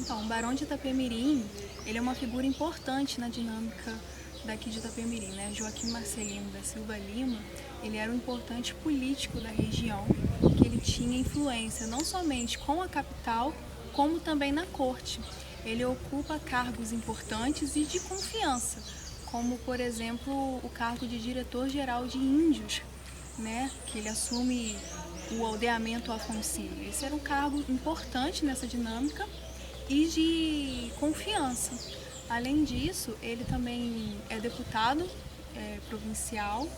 Então, o Barão de Itapemirim, ele é uma figura importante na dinâmica daqui de Itapemirim, né? Joaquim Marcelino da Silva Lima, ele era um importante político da região, que ele tinha influência não somente com a capital, como também na corte. Ele ocupa cargos importantes e de confiança, como, por exemplo, o cargo de diretor-geral de Índios, né? Que ele assume o aldeamento Afonsinho. Esse era um cargo importante nessa dinâmica e de confiança. Além disso, ele também é deputado provincial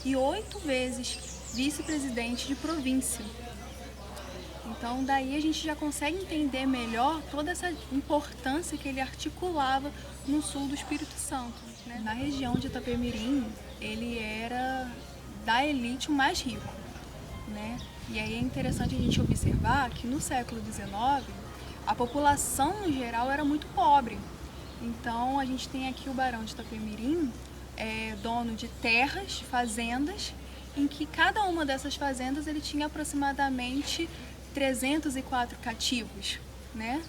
e 8 vezes vice-presidente de província. Então, daí a gente já consegue entender melhor toda essa importância que ele articulava no sul do Espírito Santo, né? Na região de Itapemirim, ele era da elite o mais rico, né? E aí é interessante a gente observar que no século XIX, a população no geral era muito pobre. Então, a gente tem aqui o Barão de Itapemirim, dono de terras, fazendas, em que cada uma dessas fazendas ele tinha aproximadamente 304 cativos, né?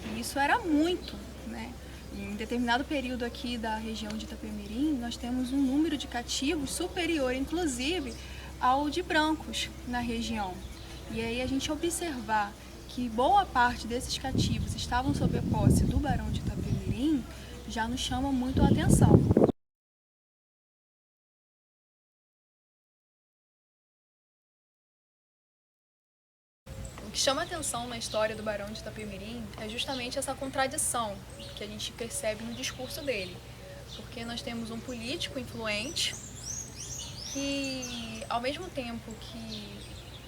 E isso era muito, né? Em determinado período aqui da região de Itapemirim, nós temos um número de cativos superior, inclusive, ao de brancos na região. E aí a gente observar que boa parte desses cativos estavam sob a posse do Barão de Itapemirim já nos chama muito a atenção. O que chama atenção na história do Barão de Itapemirim é justamente essa contradição que a gente percebe no discurso dele. Porque nós temos um político influente que, ao mesmo tempo que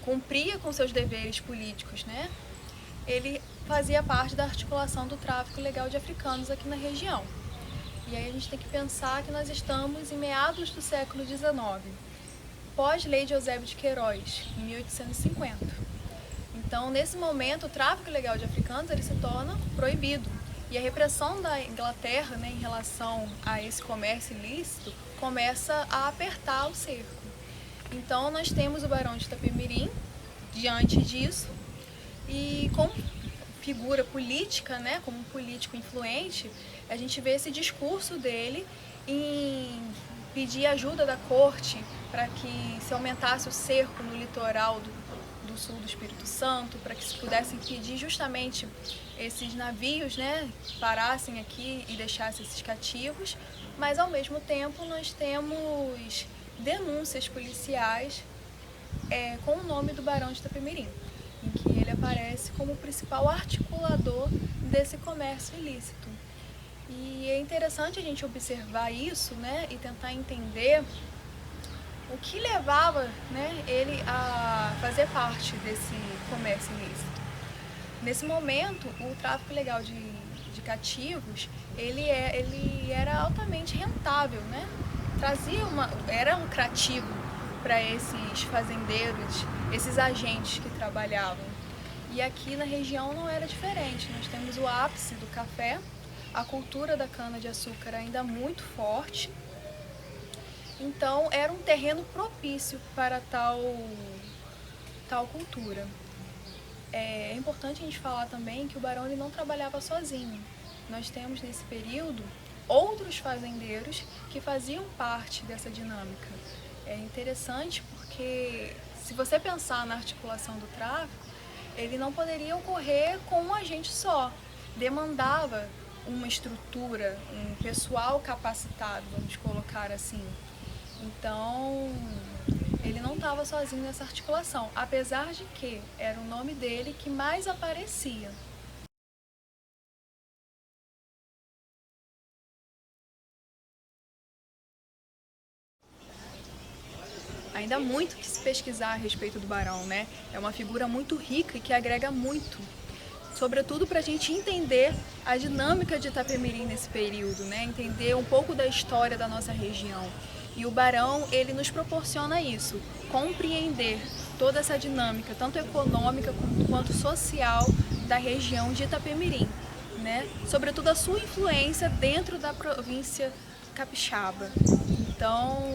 cumpria com seus deveres políticos, né, ele fazia parte da articulação do tráfico ilegal de africanos aqui na região. E aí a gente tem que pensar que nós estamos em meados do século XIX, pós-lei de Eusébio de Queiroz, em 1850. Então, nesse momento, o tráfico ilegal de africanos ele se torna proibido. E a repressão da Inglaterra, né, em relação a esse comércio ilícito começa a apertar o cerco. Então, nós temos o Barão de Itapemirim diante disso e como figura política, né, como um político influente, a gente vê esse discurso dele em pedir ajuda da corte para que se aumentasse o cerco no litoral do sul do Espírito Santo, para que se pudesse impedir justamente esses navios, né, parassem aqui e deixassem esses cativos, mas ao mesmo tempo nós temos denúncias policiais com o nome do Barão de Itapemirim, em que ele aparece como o principal articulador desse comércio ilícito. E é interessante a gente observar isso, né, e tentar entender o que levava, né, ele a fazer parte desse comércio ilícito. Nesse momento, o tráfico ilegal de cativos, ele era altamente rentável, né? Era lucrativo para esses fazendeiros, esses agentes que trabalhavam. E aqui na região não era diferente. Nós temos o ápice do café, a cultura da cana-de-açúcar ainda muito forte. Então, era um terreno propício para tal cultura. É importante a gente falar também que o barão ele não trabalhava sozinho. Nós temos, nesse período, outros fazendeiros que faziam parte dessa dinâmica. É interessante porque, se você pensar na articulação do tráfico, ele não poderia ocorrer com um agente só. Demandava uma estrutura, um pessoal capacitado, vamos colocar assim. Então, ele não estava sozinho nessa articulação, apesar de que era o nome dele que mais aparecia. Ainda há muito que se pesquisar a respeito do Barão, né? É uma figura muito rica e que agrega muito, sobretudo para a gente entender a dinâmica de Itapemirim nesse período, né? Entender um pouco da história da nossa região. E o Barão, ele nos proporciona isso, compreender toda essa dinâmica, tanto econômica quanto social da região de Itapemirim, né? Sobretudo a sua influência dentro da província capixaba. Então,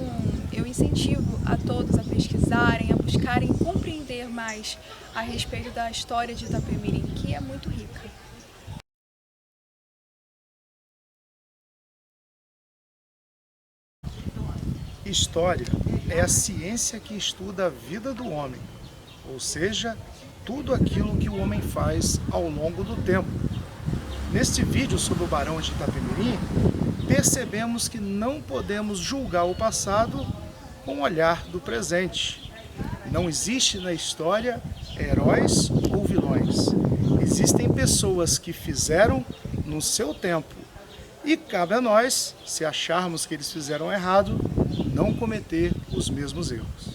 eu incentivo a todos a pesquisarem, a buscarem compreender mais a respeito da história de Itapemirim, que é muito rica. História é a ciência que estuda a vida do homem, ou seja, tudo aquilo que o homem faz ao longo do tempo. Neste vídeo sobre o Barão de Itapemirim, percebemos que não podemos julgar o passado com o olhar do presente. Não existe na história heróis ou vilões. Existem pessoas que fizeram no seu tempo. E cabe a nós, se acharmos que eles fizeram errado, não cometer os mesmos erros.